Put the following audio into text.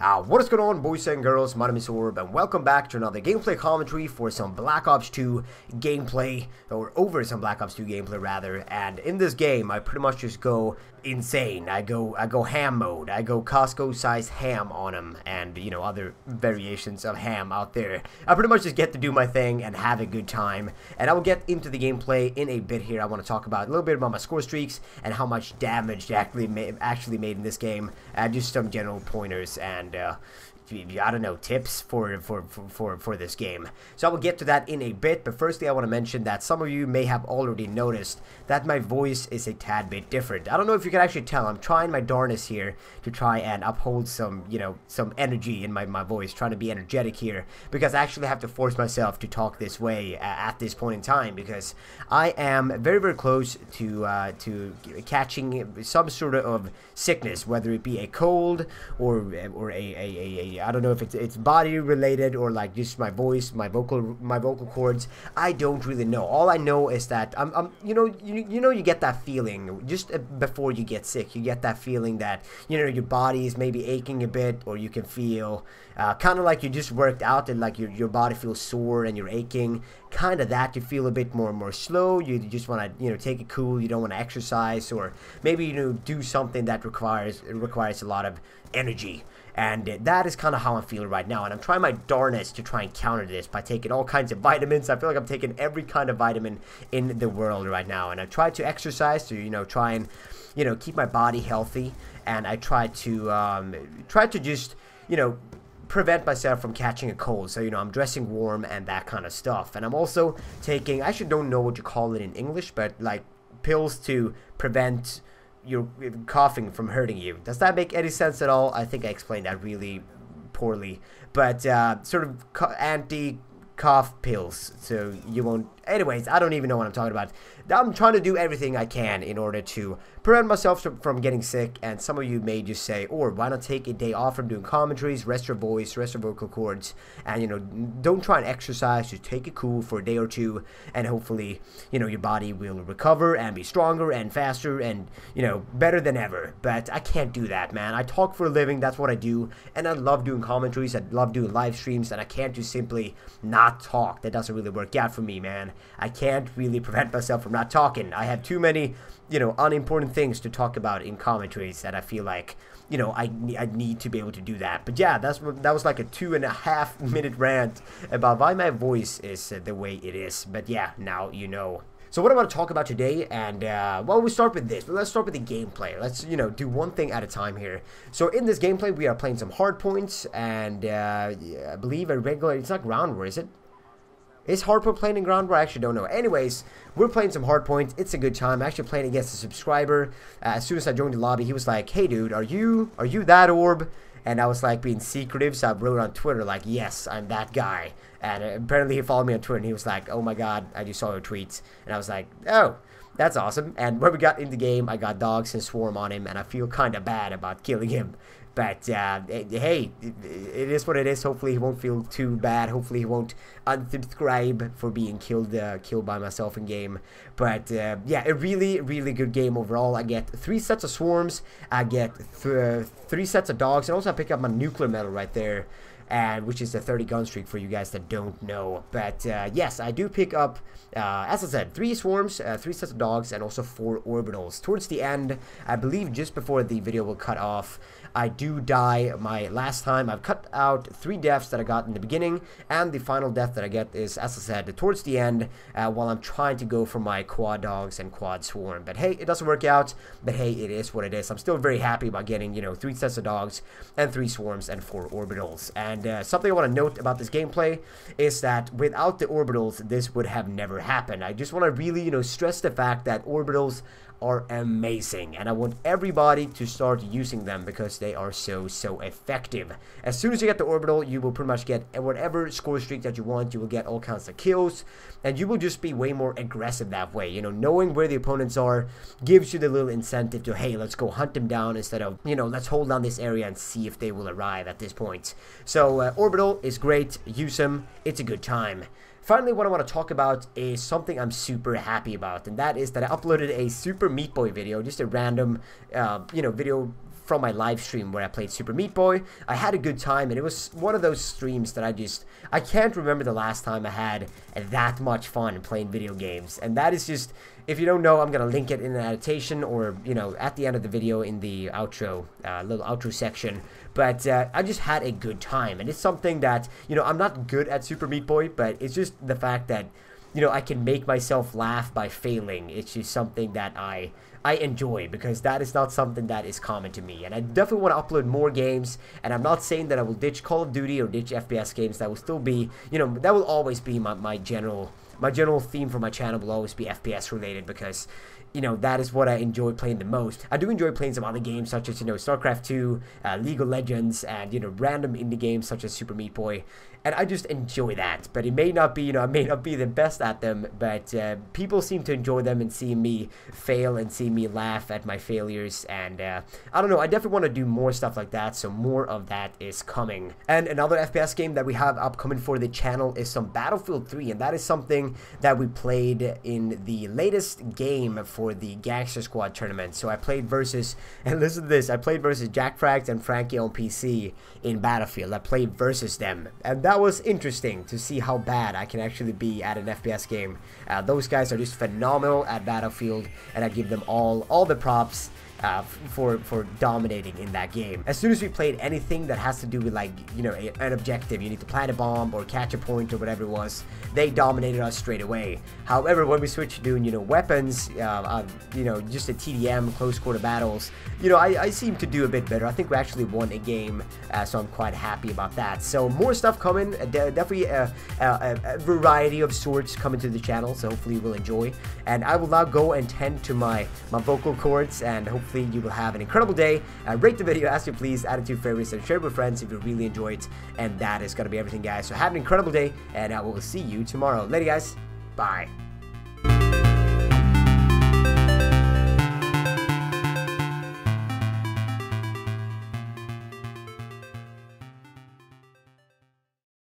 What is going on, boys and girls? My name is Orb, and welcome back to another gameplay commentary for some Black Ops 2 gameplay, or over some Black Ops 2 gameplay rather. And in this game, I pretty much just go insane. I go ham mode. I go Costco-sized ham on them, and you know, other variations of ham out there. I pretty much just get to do my thing and have a good time. And I will get into the gameplay in a bit here. I want to talk about a little bit about my score streaks and how much damage actually made in this game. Just some general pointers and I don't know, tips for this game. So I will get to that in a bit, but firstly I want to mention that some of you may have already noticed that my voice is a tad bit different. I don't know if you can actually tell. I'm trying my darnest here to try and uphold some, you know, some energy in my voice, trying to be energetic here, because I actually have to force myself to talk this way at this point in time, because I am very, very close to catching some sort of sickness, whether it be a cold or a I don't know if it's body related or like just my voice, my vocal cords. I don't really know. All I know is that you get that feeling just before you get sick. You get that feeling that, you know, your body is maybe aching a bit, or you can feel kind of like you just worked out and like your body feels sore and you're aching. Kind of that. You feel a bit more slow. You just want to, you know, take it cool. You don't want to exercise, or maybe, you know, do something that requires a lot of energy. And that is kind of how I'm feeling right now. And I'm trying my darnest to try and counter this by taking all kinds of vitamins. I feel like I'm taking every kind of vitamin in the world right now. And I try to exercise to, you know, try and, you know, keep my body healthy. And I try to just, you know, prevent myself from catching a cold. So, you know, I'm dressing warm and that kind of stuff. And I'm also taking, I actually don't know what you call it in English, but like pills to prevent your coughing from hurting you. Does that make any sense at all? I think I explained that really poorly, but sort of anti-cough pills, so you won't. Anyways, I don't even know what I'm talking about. I'm trying to do everything I can in order to prevent myself from getting sick. And some of you may just say, or why not take a day off from doing commentaries, rest your voice, rest your vocal cords, and, you know, don't try and exercise. Just take it cool for a day or two, and hopefully, you know, your body will recover and be stronger and faster and, you know, better than ever. But I can't do that, man. I talk for a living. That's what I do, and I love doing commentaries. I love doing live streams, and I can't just simply not talk. That doesn't really work out for me, man. I can't really prevent myself from not talking. I have too many, you know, unimportant things to talk about in commentaries that I feel like, you know, I need to be able to do that. But yeah, that was like a 2.5 minute rant about why my voice is the way it is. But yeah, now you know. So what I want to talk about today, and well, we start with this, but let's start with the gameplay. Let's, you know, do one thing at a time here. So in this gameplay, we are playing some hard points, and yeah, I believe a regular, it's not ground war, is it? Is hardpoint playing in ground war? I actually don't know. Anyways, we're playing some hardpoint. It's a good time. I'm actually playing against a subscriber. As soon as I joined the lobby, he was like, "Hey, dude, are you that Orb?" And I was like being secretive, so I wrote on Twitter like, "Yes, I'm that guy." And apparently he followed me on Twitter, and he was like, "Oh my God, I just saw your tweets." And I was like, "Oh, that's awesome." And when we got in the game, I got dogs and swarm on him, and I feel kind of bad about killing him. But hey, it is what it is. Hopefully he won't feel too bad. Hopefully he won't unsubscribe for being killed by myself in game. But yeah, a really, really good game overall. I get 3 sets of swarms. I get 3 sets of dogs, and also I pick up my nuclear medal right there, and which is the 30 gun streak for you guys that don't know. But yes, I do pick up, as I said, 3 swarms, 3 sets of dogs, and also 4 orbitals. Towards the end, I believe just before the video will cut off, I do die my last time. I've cut out 3 deaths that I got in the beginning, and the final death that I get is, as I said, towards the end, while I'm trying to go for my quad dogs and quad swarm. But hey, it doesn't work out, but hey, it is what it is. I'm still very happy about getting, you know, 3 sets of dogs and 3 swarms and 4 orbitals. And something I want to note about this gameplay is that without the orbitals, this would have never happened. I just want to really, you know, stress the fact that orbitals are amazing, and I want everybody to start using them because they are so effective. As soon as you get the orbital, you will pretty much get whatever score streak that you want. You will get all kinds of kills, and you will just be way more aggressive that way. You know, knowing where the opponents are gives you the little incentive to, hey, let's go hunt them down, instead of, you know, let's hold down this area and see if they will arrive at this point. So orbital is great. Use them. It's a good time. Finally, what I want to talk about is something I'm super happy about, and that is that I uploaded a Super Meat Boy video, just a random, you know, video from my live stream where I played Super Meat Boy. I had a good time, and it was one of those streams that I can't remember the last time I had that much fun playing video games. And that is just, if you don't know, I'm gonna link it in the annotation, or, you know, at the end of the video in the outro, little outro section. But I just had a good time, and it's something that, you know, I'm not good at Super Meat Boy, but it's just the fact that, you know, I can make myself laugh by failing. It's just something that I enjoy, because that is not something that is common to me. And I definitely want to upload more games, and I'm not saying that I will ditch Call of Duty or ditch FPS games. That will still be, you know, that will always be my general theme for my channel will always be FPS related, because, you know, that is what I enjoy playing the most. I do enjoy playing some other games such as, you know, StarCraft 2, League of Legends, and, you know, random indie games such as Super Meat Boy. And I just enjoy that. But it may not be, you know, I may not be the best at them, but people seem to enjoy them and see me fail and see me laugh at my failures. And I don't know, I definitely want to do more stuff like that, so more of that is coming. And another FPS game that we have upcoming for the channel is some Battlefield 3, and that is something that we played in the latest game for the Gangster Squad tournament. So I played versus, and listen to this, I played versus Jack Frags and Frankie on PC in Battlefield. I played versus them, and that was interesting to see how bad I can actually be at an FPS game. Those guys are just phenomenal at Battlefield, and I give them all the props for dominating in that game. As soon as we played anything that has to do with, like, you know, an objective, you need to plant a bomb or catch a point or whatever it was, they dominated us straight away. However, when we switched to doing, you know, weapons, you know, just a TDM, close quarter battles, you know, I seem to do a bit better. I think we actually won a game, so I'm quite happy about that. So more stuff coming, definitely a variety of sorts coming to the channel, so hopefully you will enjoy. And I will now go and tend to my vocal cords, and hopefully you will have an incredible day. Rate the video as you please, add it to your favorites, and share it with friends if you really enjoy it. And that is going to be everything, guys. So have an incredible day, and I will see you tomorrow. Later, guys. Bye.